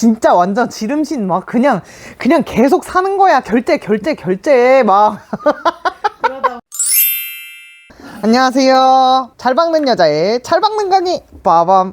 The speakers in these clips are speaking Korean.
진짜 완전 지름신 막 그냥 계속 사는 거야. 결제 막. 안녕하세요. 잘 박는 여자의 잘 박는 강의 빠밤.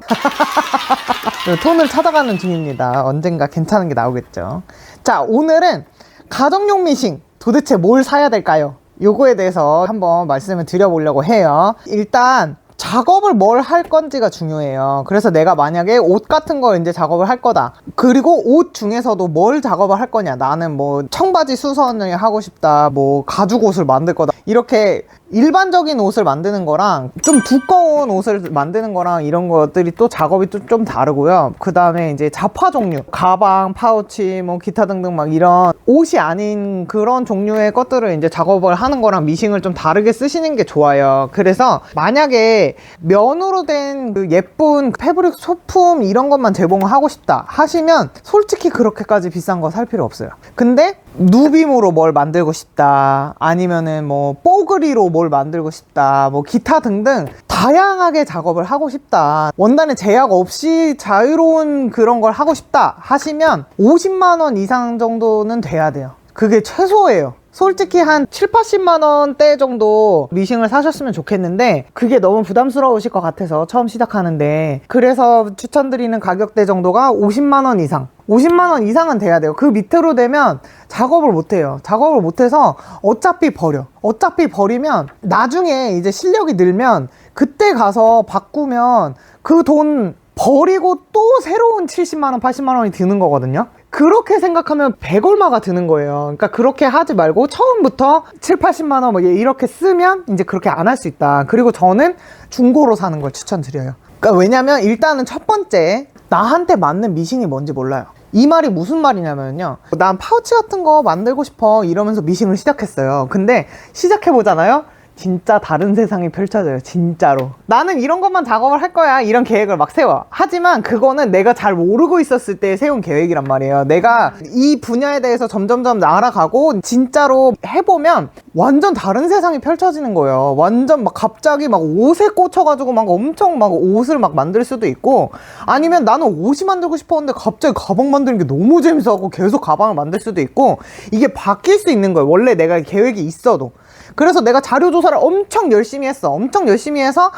톤을 찾아가는 중입니다. 언젠가 괜찮은 게 나오겠죠. 자, 오늘은 가정용 미싱 도대체 뭘 사야 될까요? 요거에 대해서 한번 말씀을 드려보려고 해요. 일단 작업을 뭘 할 건지가 중요해요. 그래서 내가 만약에 옷 같은 거 이제 작업을 할 거다. 그리고 옷 중에서도 뭘 작업을 할 거냐. 나는 뭐 청바지 수선을 하고 싶다. 뭐 가죽 옷을 만들 거다. 이렇게 일반적인 옷을 만드는 거랑 좀 두꺼운 옷을 만드는 거랑 이런 것들이 또 작업이 좀 다르고요. 그 다음에 이제 잡화 종류, 가방, 파우치, 뭐 기타 등등 막 이런 옷이 아닌 그런 종류의 것들을 이제 작업을 하는 거랑 미싱을 좀 다르게 쓰시는 게 좋아요. 그래서 만약에 면으로 된 그 예쁜 패브릭 소품 이런 것만 제공을 하고 싶다 하시면 솔직히 그렇게까지 비싼 거 살 필요 없어요. 근데 누빔으로 뭘 만들고 싶다, 아니면은 뭐 뽀글이로 뭘 만들고 싶다, 뭐 기타 등등 다양하게 작업을 하고 싶다, 원단에 제약 없이 자유로운 그런 걸 하고 싶다 하시면 50만 원 이상 정도는 돼야 돼요. 그게 최소예요. 솔직히 한 7, 80만 원대 정도 미싱을 사셨으면 좋겠는데 그게 너무 부담스러우실 것 같아서 처음 시작하는데, 그래서 추천드리는 가격대 정도가 50만 원 이상, 50만 원 이상은 돼야 돼요. 그 밑으로 되면 작업을 못해요. 작업을 못해서 어차피 버리면 나중에 이제 실력이 늘면 그때 가서 바꾸면 그 돈 버리고 또 새로운 70만 원, 80만 원이 드는 거거든요. 그렇게 생각하면 100얼마가 드는 거예요. 그러니까 그렇게 하지 말고 처음부터 7, 80만 원 뭐 이렇게 쓰면 이제 그렇게 안 할 수 있다. 그리고 저는 중고로 사는 걸 추천드려요. 그러니까 왜냐면 일단은 첫 번째, 나한테 맞는 미싱이 뭔지 몰라요. 이 말이 무슨 말이냐면요, 난 파우치 같은 거 만들고 싶어 이러면서 미싱을 시작했어요. 근데 시작해보잖아요, 진짜 다른 세상이 펼쳐져요. 진짜로 나는 이런 것만 작업을 할 거야 이런 계획을 막 세워. 하지만 그거는 내가 잘 모르고 있었을 때 세운 계획이란 말이에요. 내가 이 분야에 대해서 점점점 알아가고 진짜로 해보면 완전 다른 세상이 펼쳐지는 거예요. 완전 막 갑자기 막 옷에 꽂혀가지고 막 엄청 막 옷을 막 만들 수도 있고, 아니면 나는 옷이 만들고 싶었는데 갑자기 가방 만드는 게 너무 재밌어하고 계속 가방을 만들 수도 있고, 이게 바뀔 수 있는 거예요. 원래 내가 계획이 있어도. 그래서 내가 자료 조사를 엄청 열심히 했어. 엄청 열심히 해서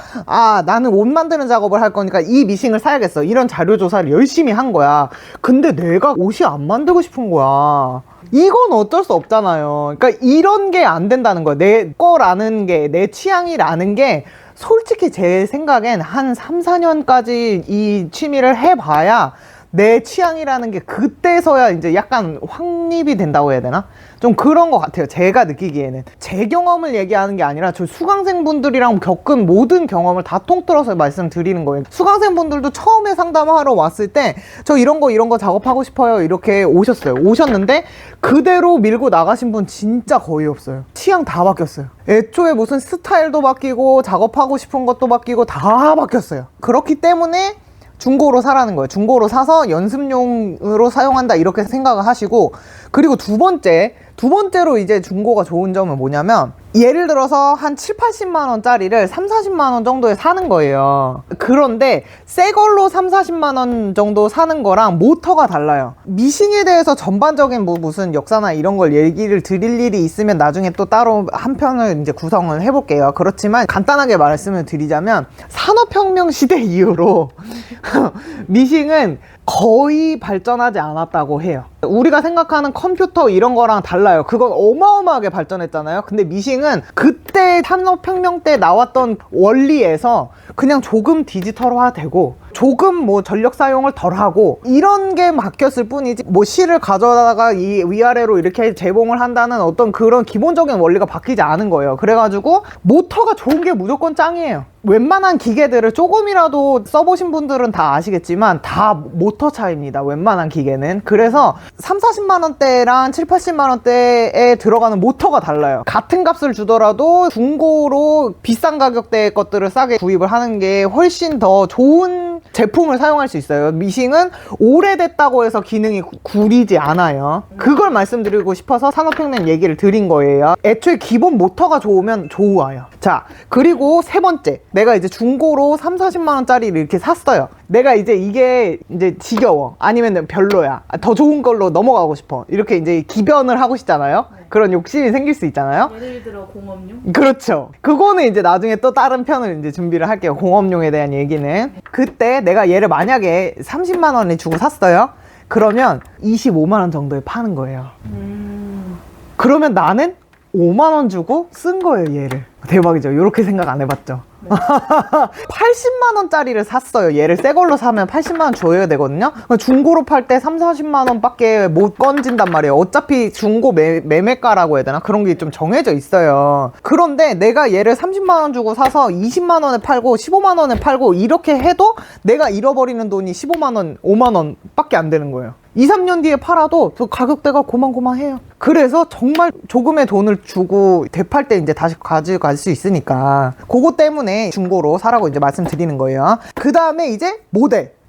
나는 옷 만드는 작업을 할 거니까 이 미싱을 사야겠어, 이런 자료 조사를 열심히 한 거야. 근데 내가 옷이 안 만들고 싶은 거야. 이건 어쩔 수 없잖아요. 그러니까 이런 게 안 된다는 거야. 내 거라는 게, 내 취향이라는 게 솔직히 제 생각엔 한 3, 4년까지 이 취미를 해봐야 내 취향이라는 게 그때서야 이제 약간 확립이 된다고 해야 되나? 좀 그런 것 같아요. 제가 느끼기에는. 제 경험을 얘기하는 게 아니라 저 수강생분들이랑 겪은 모든 경험을 다 통틀어서 말씀드리는 거예요. 수강생분들도 처음에 상담하러 왔을 때 저 이런 거 작업하고 싶어요 이렇게 오셨는데 그대로 밀고 나가신 분 진짜 거의 없어요. 취향 다 바뀌었어요. 애초에 무슨 스타일도 바뀌고 작업하고 싶은 것도 바뀌고 다 바뀌었어요. 그렇기 때문에 중고로 사라는 거예요. 중고로 사서 연습용으로 사용한다 이렇게 생각을 하시고, 그리고 두 번째로 이제 중고가 좋은 점은 뭐냐면, 예를 들어서 한 7, 80만 원짜리를 3, 40만 원 정도에 사는 거예요. 그런데 새 걸로 3, 40만 원 정도 사는 거랑 모터가 달라요. 미싱에 대해서 전반적인 무슨 역사나 이런 걸 얘기를 드릴 일이 있으면 나중에 또 따로 한 편을 이제 구성을 해볼게요. 그렇지만 간단하게 말씀을 드리자면, 산업혁명 시대 이후로 미싱은 거의 발전하지 않았다고 해요. 우리가 생각하는 컴퓨터 이런 거랑 달라요. 그건 어마어마하게 발전했잖아요. 근데 미싱은 그때 산업혁명 때 나왔던 원리에서 그냥 조금 디지털화되고 조금 뭐 전력 사용을 덜하고 이런 게 바뀌었을 뿐이지, 뭐 실을 가져다가 이 위아래로 이렇게 재봉을 한다는 어떤 그런 기본적인 원리가 바뀌지 않은 거예요. 그래가지고 모터가 좋은 게 무조건 짱이에요. 웬만한 기계들을 조금이라도 써보신 분들은 다 아시겠지만 다 모터 차이입니다. 웬만한 기계는. 그래서 3, 40만 원대랑 7, 80만 원대에 들어가는 모터가 달라요. 같은 값을 주더라도 중고로 비싼 가격대의 것들을 싸게 구입을 하는 게 훨씬 더 좋은 제품을 사용할 수 있어요. 미싱은 오래됐다고 해서 기능이 구리지 않아요. 그걸 말씀드리고 싶어서 산업혁명 얘기를 드린 거예요. 애초에 기본 모터가 좋으면 좋아요. 자, 그리고 세 번째, 내가 이제 중고로 3, 40만 원짜리를 이렇게 샀어요. 내가 이제 이게 이제 지겨워. 아니면 별로야. 더 좋은 걸로 넘어가고 싶어. 이렇게 이제 기변을 하고 싶잖아요. 그런 욕심이 생길 수 있잖아요. 예를 들어 공업용? 그렇죠. 그거는 이제 나중에 또 다른 편을 이제 준비를 할게요. 공업용에 대한 얘기는. 그때 내가 얘를 만약에 30만 원에 주고 샀어요. 그러면 25만 원 정도에 파는 거예요. 그러면 나는 5만 원 주고 쓴 거예요, 얘를. 대박이죠. 이렇게 생각 안 해봤죠. 80만 원짜리를 샀어요. 얘를 새 걸로 사면 80만 원 줘야 되거든요. 중고로 팔 때 3, 40만 원밖에 못 건진단 말이에요. 어차피 중고 매매가라고 해야 되나? 그런 게 좀 정해져 있어요. 그런데 내가 얘를 30만 원 주고 사서 20만 원에 팔고 15만 원에 팔고 이렇게 해도 내가 잃어버리는 돈이 15만 원, 5만 원 밖에 안 되는 거예요. 2, 3년 뒤에 팔아도 그 가격대가 고만고만해요. 그래서 정말 조금의 돈을 주고 되팔 때 이제 다시 가져갈 수 있으니까 그거 때문에 중고로 사라고 이제 말씀드리는 거예요. 그 다음에 이제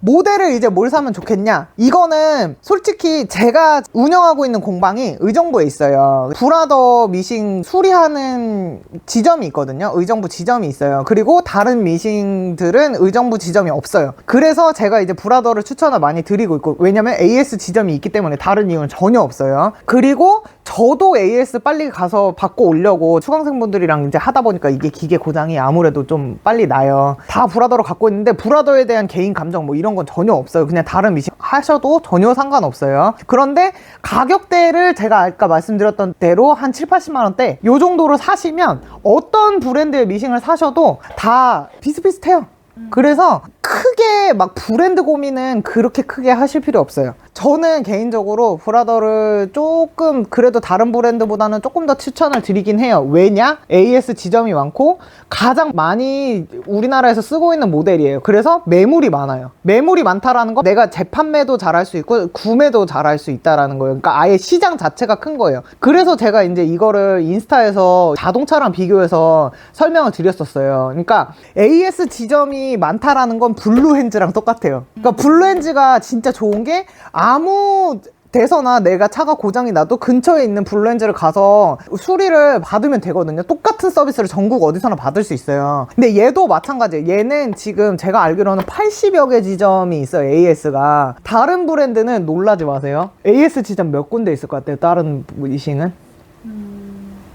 모델을 이제 뭘 사면 좋겠냐? 이거는 솔직히 제가 운영하고 있는 공방이 의정부에 있어요. 브라더 미싱 수리하는 지점이 있거든요. 의정부 지점이 있어요. 그리고 다른 미싱들은 의정부 지점이 없어요. 그래서 제가 이제 브라더를 추천을 많이 드리고 있고, 왜냐면 AS 지점이 있기 때문에 다른 이유는 전혀 없어요. 그리고 저도 AS 빨리 가서 받고 오려고 수강생분들이랑 이제 하다 보니까 이게 기계 고장이 아무래도 좀 빨리 나요. 다 브라더로 갖고 있는데 브라더에 대한 개인 감정 뭐 이런 건 전혀 없어요. 그냥 다른 미싱 하셔도 전혀 상관없어요. 그런데 가격대를 제가 아까 말씀드렸던 대로 한 7, 80만 원대 요 정도로 사시면 어떤 브랜드의 미싱을 사셔도 다 비슷비슷해요. 그래서 크게 막 브랜드 고민은 그렇게 크게 하실 필요 없어요. 저는 개인적으로 브라더를 조금 그래도 다른 브랜드보다는 조금 더 추천을 드리긴 해요. 왜냐? AS 지점이 많고 가장 많이 우리나라에서 쓰고 있는 모델이에요. 그래서 매물이 많아요. 매물이 많다라는 거 내가 재판매도 잘할 수 있고 구매도 잘할 수 있다라는 거예요. 그러니까 아예 시장 자체가 큰 거예요. 그래서 제가 이제 이거를 인스타에서 자동차랑 비교해서 설명을 드렸었어요. 그러니까 AS 지점이 많다라는 건 블루핸즈랑 똑같아요. 그러니까 블루핸즈가 진짜 좋은 게 아무 데서나 내가 차가 고장이 나도 근처에 있는 블루핸즈를 가서 수리를 받으면 되거든요. 똑같은 서비스를 전국 어디서나 받을 수 있어요. 근데 얘도 마찬가지예요. 얘는 지금 제가 알기로는 80여 개 지점이 있어요. AS가. 다른 브랜드는 놀라지 마세요. AS 지점 몇 군데 있을 것 같아요? 다른 미싱은?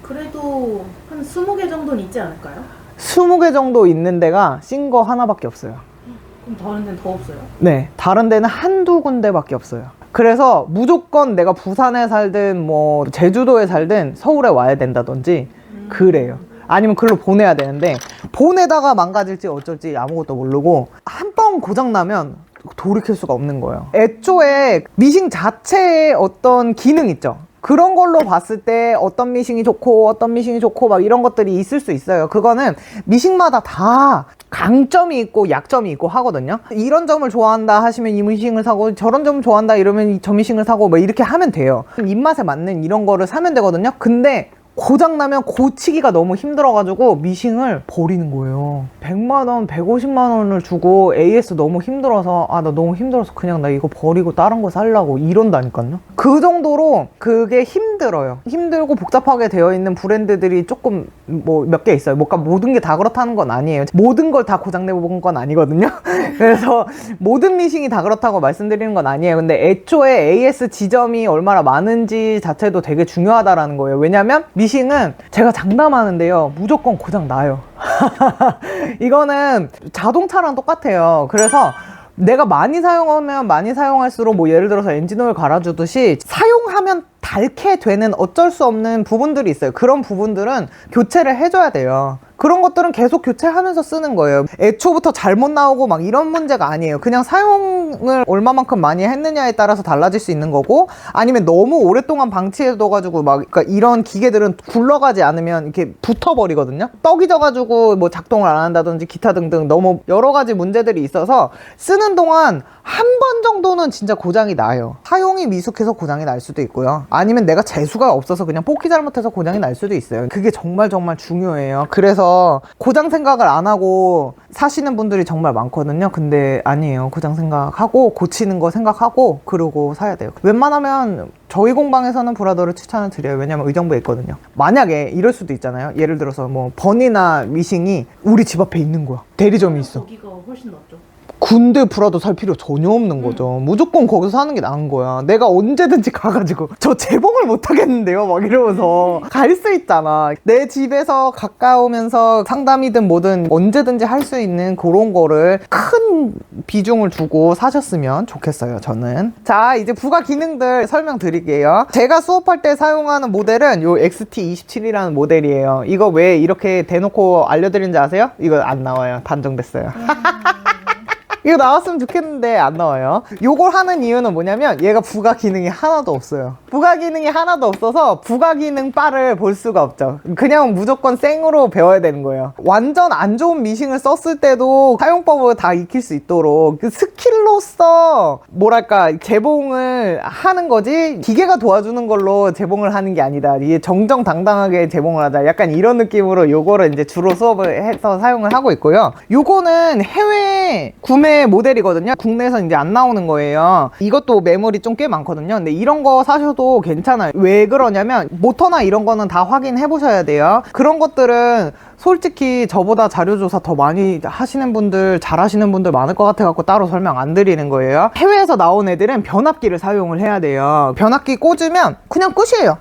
그래도 한 20개 정도는 있지 않을까요? 20개 정도 있는 데가 신 거 하나밖에 없어요. 그럼 다른 데는 더 없어요? 네, 다른 데는 한두 군데밖에 없어요. 그래서 무조건 내가 부산에 살든 뭐 제주도에 살든 서울에 와야 된다든지 그래요. 아니면 글로 보내야 되는데 보내다가 망가질지 어쩔지 아무것도 모르고 한 번 고장 나면 돌이킬 수가 없는 거예요. 애초에 미싱 자체에 어떤 기능 있죠. 그런 걸로 봤을 때 어떤 미싱이 좋고 어떤 미싱이 좋고 막 이런 것들이 있을 수 있어요. 그거는 미싱마다 다 강점이 있고 약점이 있고 하거든요. 이런 점을 좋아한다 하시면 이 미싱을 사고 저런 점을 좋아한다 이러면 저 미싱을 사고 뭐 이렇게 하면 돼요. 입맛에 맞는 이런 거를 사면 되거든요. 근데 고장나면 고치기가 너무 힘들어가지고 미싱을 버리는 거예요. 100만원, 150만원을 주고 AS 너무 힘들어서 나 너무 힘들어서 그냥 나 이거 버리고 다른 거 살라고 이런다니까요. 그 정도로 그게 힘들어요. 힘들고 복잡하게 되어 있는 브랜드들이 조금 뭐 몇 개 있어요. 뭔가 모든 게 다 그렇다는 건 아니에요. 모든 걸 다 고장내본 건 아니거든요. 그래서 모든 미싱이 다 그렇다고 말씀드리는 건 아니에요. 근데 애초에 AS 지점이 얼마나 많은지 자체도 되게 중요하다라는 거예요. 왜냐면 미싱은 제가 장담하는데요, 무조건 고장 나요. 이거는 자동차랑 똑같아요. 그래서 내가 많이 사용하면 많이 사용할수록 뭐 예를 들어서 엔진오일 갈아주듯이 사용하면 닳게 되는 어쩔 수 없는 부분들이 있어요. 그런 부분들은 교체를 해줘야 돼요. 그런 것들은 계속 교체하면서 쓰는 거예요. 애초부터 잘못 나오고 막 이런 문제가 아니에요. 그냥 사용을 얼마만큼 많이 했느냐에 따라서 달라질 수 있는 거고, 아니면 너무 오랫동안 방치해둬가지고 막 그러니까 이런 기계들은 굴러가지 않으면 이렇게 붙어버리거든요. 떡이 져가지고 뭐 작동을 안 한다든지 기타 등등 너무 여러 가지 문제들이 있어서 쓰는 동안 한 번 정도는 진짜 고장이 나요. 사용이 미숙해서 고장이 날 수도 있고요. 아니면 내가 재수가 없어서 그냥 뽑기 잘못해서 고장이 날 수도 있어요. 그게 정말 정말 중요해요. 그래서 그래서 고장 생각을 안 하고 사시는 분들이 정말 많거든요. 근데 아니에요. 고장 생각하고 고치는 거 생각하고 그러고 사야 돼요. 웬만하면 저희 공방에서는 브라더를 추천을 드려요. 왜냐면 의정부에 있거든요. 만약에 이럴 수도 있잖아요. 예를 들어서 뭐 버니나 미싱이 우리 집 앞에 있는 거야. 대리점이 있어. 거기가 훨씬 낫죠. 군대 브라더 살 필요 전혀 없는 거죠. 무조건 거기서 사는 게 나은 거야. 내가 언제든지 가가지고 저 재봉을 못 하겠는데요 막 이러면서 갈 수 있잖아. 내 집에서 가까우면서 상담이든 뭐든 언제든지 할 수 있는 그런 거를 큰 비중을 두고 사셨으면 좋겠어요, 저는. 자, 이제 부가 기능들 설명드릴게요. 제가 수업할 때 사용하는 모델은 요 XT27이라는 모델이에요. 이거 왜 이렇게 대놓고 알려드리는지 아세요? 이거 안 나와요. 단종됐어요. 이거 나왔으면 좋겠는데 안 나와요. 요걸 하는 이유는 뭐냐면 얘가 부가 기능이 하나도 없어요. 부가 기능이 하나도 없어서 부가 기능 바를 볼 수가 없죠. 그냥 무조건 생으로 배워야 되는 거예요. 완전 안 좋은 미싱을 썼을 때도 사용법을 다 익힐 수 있도록 그 스킬로서 뭐랄까 재봉을 하는 거지 기계가 도와주는 걸로 재봉을 하는 게 아니다. 이게 정정당당하게 재봉을 하자. 약간 이런 느낌으로 요거를 이제 주로 수업을 해서 사용을 하고 있고요. 요거는 해외 구매 모델이거든요. 국내에서 이제 안 나오는 거예요. 이것도 매물이 좀 꽤 많거든요. 근데 이런 거 사셔도 괜찮아요. 왜 그러냐면 모터나 이런 거는 다 확인해 보셔야 돼요. 그런 것들은 솔직히 저보다 자료조사 더 많이 하시는 분들, 잘 하시는 분들 많을 것 같아갖고 따로 설명 안 드리는 거예요. 해외에서 나온 애들은 변압기를 사용을 해야 돼요. 변압기 꽂으면 그냥 끝이에요.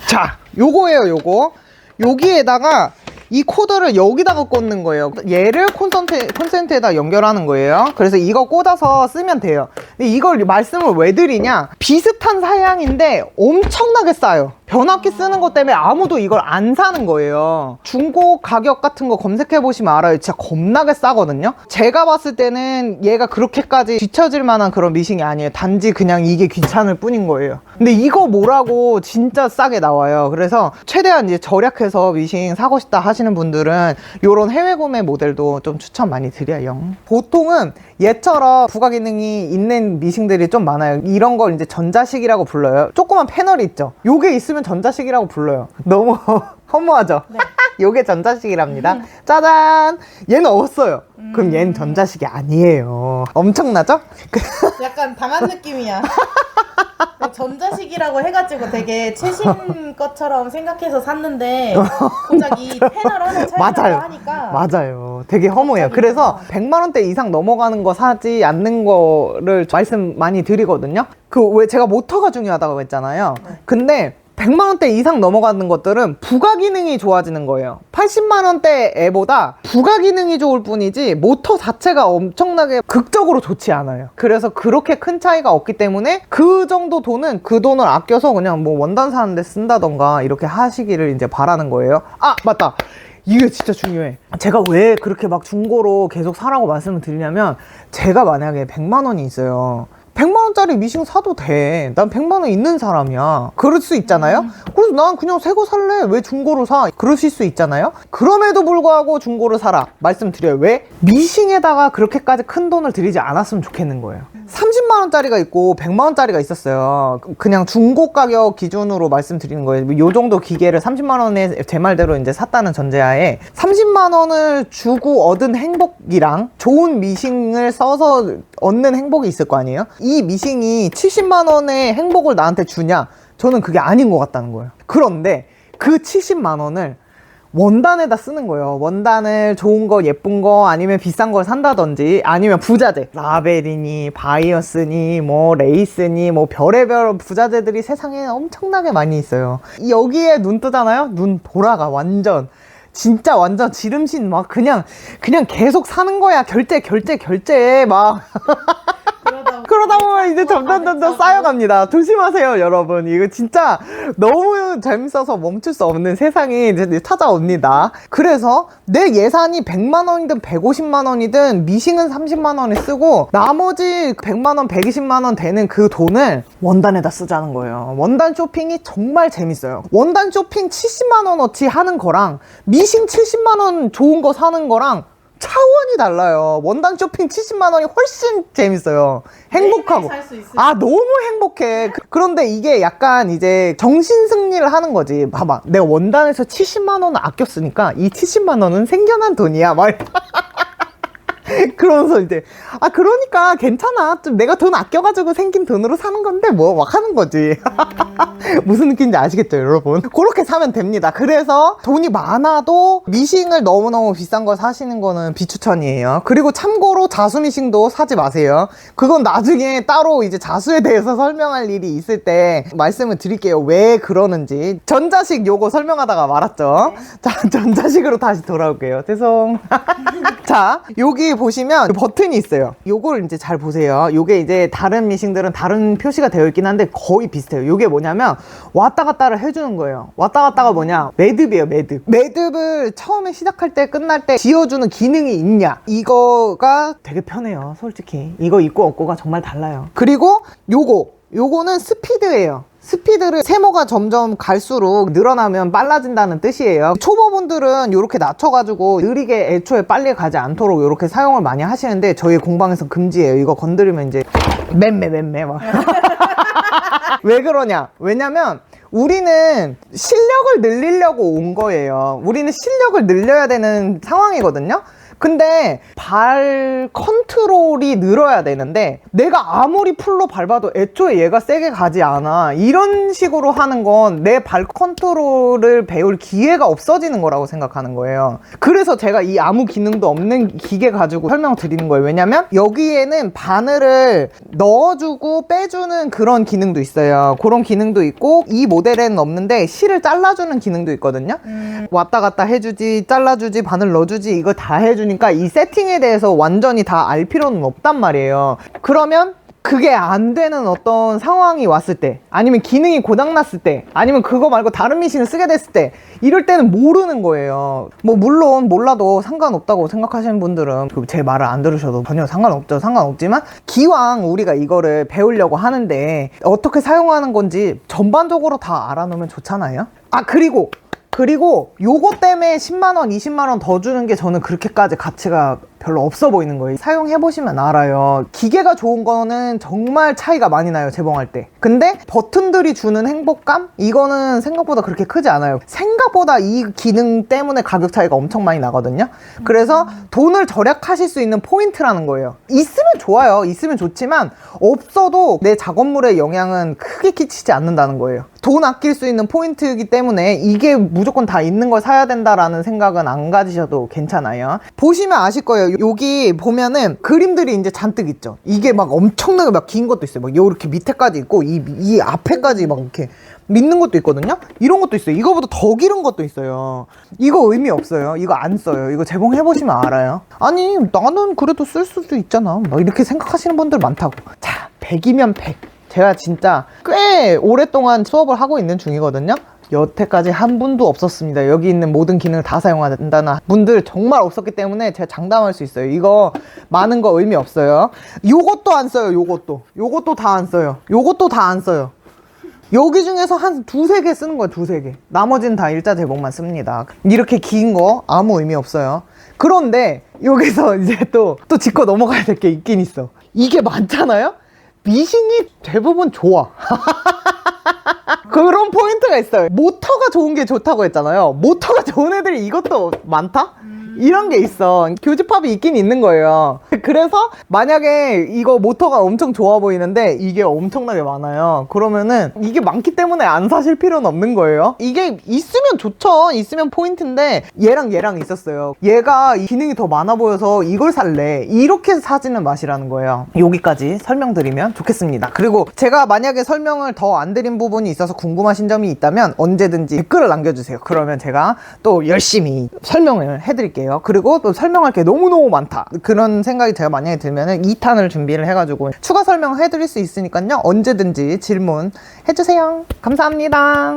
자, 요거예요, 요거. 여기에다가 이 코드를 여기다가 꽂는 거예요. 얘를 콘센트에다 연결하는 거예요. 그래서 이거 꽂아서 쓰면 돼요. 근데 이걸 말씀을 왜 드리냐, 비슷한 사양인데 엄청나게 싸요. 변압기 쓰는 것 때문에 아무도 이걸 안 사는 거예요. 중고 가격 같은 거 검색해 보시면 알아요. 진짜 겁나게 싸거든요. 제가 봤을 때는 얘가 그렇게까지 뒤처질 만한 그런 미싱이 아니에요. 단지 그냥 이게 귀찮을 뿐인 거예요. 근데 이거 뭐라고 진짜 싸게 나와요. 그래서 최대한 이제 절약해서 미싱 사고 싶다 하시는 분들은 요런 해외 구매 모델도 좀 추천 많이 드려요. 보통은 얘처럼 부가 기능이 있는 미싱들이 좀 많아요. 이런 걸 이제 전자식이라고 불러요. 조그만 패널이 있죠. 요게 있으면 전자식이라고 불러요. 너무 허무하죠? 네. 요게 전자식이랍니다. 짜잔! 얘는 없어요. 그럼 얘는 전자식이 아니에요. 엄청나죠? 약간 당한 느낌이야. 전자식이라고 해가지고 되게 최신 것처럼 생각해서 샀는데 고작 이 패널 하나 차이라고 맞아요. 하니까 맞아요. 되게 허무해요. 그래서 100만 원대 이상 넘어가는 거 사지 않는 거를 말씀 많이 드리거든요. 그 왜 제가 모터가 중요하다고 했잖아요. 근데 100만 원대 이상 넘어가는 것들은 부가 기능이 좋아지는 거예요. 80만 원대 애보다 부가 기능이 좋을 뿐이지 모터 자체가 엄청나게 극적으로 좋지 않아요. 그래서 그렇게 큰 차이가 없기 때문에 그 정도 돈은 그 돈을 아껴서 그냥 뭐 원단 사는데 쓴다던가 이렇게 하시기를 이제 바라는 거예요. 아, 맞다. 이게 진짜 중요해. 제가 왜 그렇게 막 중고로 계속 사라고 말씀을 드리냐면, 제가 만약에 100만 원이 있어요. 100만 원짜리 미싱 사도 돼. 난 100만 원 있는 사람이야. 그럴 수 있잖아요. 그래서 난 그냥 새 거 살래. 왜 중고로 사? 그러실 수 있잖아요. 그럼에도 불구하고 중고를 사라 말씀드려요. 왜? 미싱에다가 그렇게까지 큰 돈을 들이지 않았으면 좋겠는 거예요. 30만 원짜리가 있고 100만 원짜리가 있었어요. 그냥 중고 가격 기준으로 말씀드리는 거예요. 요 정도 기계를 30만 원에 제 말대로 이제 샀다는 전제하에 30만 원을 주고 얻은 행복이랑 좋은 미싱을 써서 얻는 행복이 있을 거 아니에요? 이 미싱이 70만 원의 행복을 나한테 주냐? 저는 그게 아닌 것 같다는 거예요. 그런데 그 70만 원을 원단에다 쓰는 거예요. 원단을 좋은 거, 예쁜 거, 아니면 비싼 걸 산다든지, 아니면 부자재, 라벨이니 바이어스니 뭐 레이스니 뭐 별의별 부자재들이 세상에 엄청나게 많이 있어요. 여기에 눈 뜨잖아요. 눈 돌아가. 완전 진짜 완전 지름신 막 그냥 계속 사는 거야. 결제 막 그러다 보면 이제 점점 쌓여갑니다. 조심하세요, 여러분. 이거 진짜 너무 재밌어서 멈출 수 없는 세상이 이제 찾아옵니다. 그래서 내 예산이 100만 원이든 150만 원이든 미싱은 30만 원에 쓰고 나머지 100만 원, 120만 원 되는 그 돈을 원단에다 쓰자는 거예요. 원단 쇼핑이 정말 재밌어요. 원단 쇼핑 70만 원어치 하는 거랑 미싱 70만 원 좋은 거 사는 거랑 차원이 달라요. 원단 쇼핑 70만 원이 훨씬 재밌어요. 행복하고. 살수 있을 아, 너무 행복해. 그런데 이게 약간 이제 정신 승리를 하는 거지. 봐봐. 내가 원단에서 70만 원을 아꼈으니까 이 70만 원은 생겨난 돈이야. 막 그러면서 이제 그러니까 괜찮아, 좀 내가 돈 아껴가지고 생긴 돈으로 사는 건데 뭐 막 하는 거지. 무슨 느낌인지 아시겠죠 여러분? 그렇게 사면 됩니다. 그래서 돈이 많아도 미싱을 너무너무 비싼 걸 사시는 거는 비추천이에요. 그리고 참고로 자수 미싱도 사지 마세요. 그건 나중에 따로 이제 자수에 대해서 설명할 일이 있을 때 말씀을 드릴게요. 왜 그러는지. 전자식 요거 설명하다가 말았죠. 자, 전자식으로 다시 돌아올게요. 죄송. 자, 여기 보시면 버튼이 있어요. 요걸 이제 잘 보세요. 요게 이제 다른 미싱들은 다른 표시가 되어 있긴 한데 거의 비슷해요. 요게 뭐냐면 왔다 갔다를 해주는 거예요. 왔다 갔다가 뭐냐, 매듭이에요. 매듭. 매듭을 처음에 시작할 때 끝날 때 지어주는 기능이 있냐, 이거가 되게 편해요. 솔직히 이거 있고 없고가 정말 달라요. 그리고 요거는 스피드예요. 스피드를 세모가 점점 갈수록 늘어나면 빨라진다는 뜻이에요. 초보분들은 이렇게 낮춰가지고 느리게 애초에 빨리 가지 않도록 이렇게 사용을 많이 하시는데 저희 공방에서 금지예요. 이거 건드리면 이제 맴매 막. 왜 그러냐? 왜냐면 우리는 실력을 늘리려고 온 거예요. 우리는 실력을 늘려야 되는 상황이거든요. 근데 발 컨트롤이 늘어야 되는데 내가 아무리 풀로 밟아도 애초에 얘가 세게 가지 않아. 이런 식으로 하는 건 내 발 컨트롤을 배울 기회가 없어지는 거라고 생각하는 거예요. 그래서 제가 이 아무 기능도 없는 기계 가지고 설명드리는 거예요. 왜냐면 여기에는 바늘을 넣어주고 빼주는 그런 기능도 있어요. 그런 기능도 있고 이 모델에는 없는데 실을 잘라주는 기능도 있거든요. 왔다 갔다 해주지, 잘라주지, 바늘 넣어주지, 이거 다 해주니까 이 세팅에 대해서 완전히 다 알 필요는 없단 말이에요. 그러면 그게 안 되는 어떤 상황이 왔을 때, 아니면 기능이 고장났을 때, 아니면 그거 말고 다른 미싱을 쓰게 됐을 때, 이럴 때는 모르는 거예요. 뭐 물론 몰라도 상관없다고 생각하시는 분들은 제 말을 안 들으셔도 전혀 상관없죠. 상관없지만 기왕 우리가 이거를 배우려고 하는데 어떻게 사용하는 건지 전반적으로 다 알아놓으면 좋잖아요. 그리고 요거 때문에 10만원, 20만원 더 주는 게 저는 그렇게까지 가치가 별로 없어 보이는 거예요. 사용해보시면 알아요. 기계가 좋은 거는 정말 차이가 많이 나요, 재봉할 때. 근데 버튼들이 주는 행복감? 이거는 생각보다 그렇게 크지 않아요. 생각보다 이 기능 때문에 가격 차이가 엄청 많이 나거든요. 그래서 돈을 절약하실 수 있는 포인트라는 거예요. 있으면 좋아요. 있으면 좋지만 없어도 내 작업물에 영향은 크게 끼치지 않는다는 거예요. 돈 아낄 수 있는 포인트이기 때문에 이게 무조건 다 있는 걸 사야 된다라는 생각은 안 가지셔도 괜찮아요. 보시면 아실 거예요. 여기 보면은 그림들이 이제 잔뜩 있죠. 이게 막 엄청나게 막 긴 것도 있어요. 막 이렇게 밑에까지 있고 이 앞에까지 막 이렇게 믿는 것도 있거든요. 이런 것도 있어요. 이거보다 더 기른 것도 있어요. 이거 의미 없어요. 이거 안 써요. 이거 재봉해보시면 알아요. 아니 나는 그래도 쓸 수도 있잖아, 막 이렇게 생각하시는 분들 많다고. 자, 100이면 100. 제가 진짜 꽤 오랫동안 수업을 하고 있는 중이거든요. 여태까지 한 분도 없었습니다. 여기 있는 모든 기능을 다 사용한다는 분들 정말 없었기 때문에 제가 장담할 수 있어요. 이거 많은 거 의미 없어요. 요것도 안 써요. 요것도 다 안 써요. 요것도 다 안 써요. 여기 중에서 한 두세 개 쓰는 거예요. 두세 개. 나머지는 다 일자 재봉만 씁니다. 이렇게 긴 거 아무 의미 없어요. 그런데 여기서 이제 또 짚고 넘어가야 될 게 있긴 있어. 이게 많잖아요. 미싱이 대부분 좋아. 그런 포인트가 있어요. 모터가 좋은 게 좋다고 했잖아요. 모터가 좋은 애들이 이것도 많다? 이런 게 있어. 교집합이 있긴 있는 거예요. 그래서 만약에 이거 모터가 엄청 좋아 보이는데 이게 엄청나게 많아요. 그러면은 이게 많기 때문에 안 사실 필요는 없는 거예요. 이게 있으면 좋죠. 있으면 포인트인데 얘랑 있었어요. 얘가 기능이 더 많아 보여서 이걸 살래, 이렇게 사지는 맛이라는 거예요. 여기까지 설명드리면 좋겠습니다. 그리고 제가 만약에 설명을 더 안 드린 부분이 있어서 궁금하신 점이 있다면 언제든지 댓글을 남겨주세요. 그러면 제가 또 열심히 설명을 해드릴게요. 그리고 또 설명할 게 너무너무 많다, 그런 생각이 제가 만약에 들면은 2탄을 준비를 해가지고 추가 설명을 해드릴 수 있으니까요. 언제든지 질문 해주세요. 감사합니다.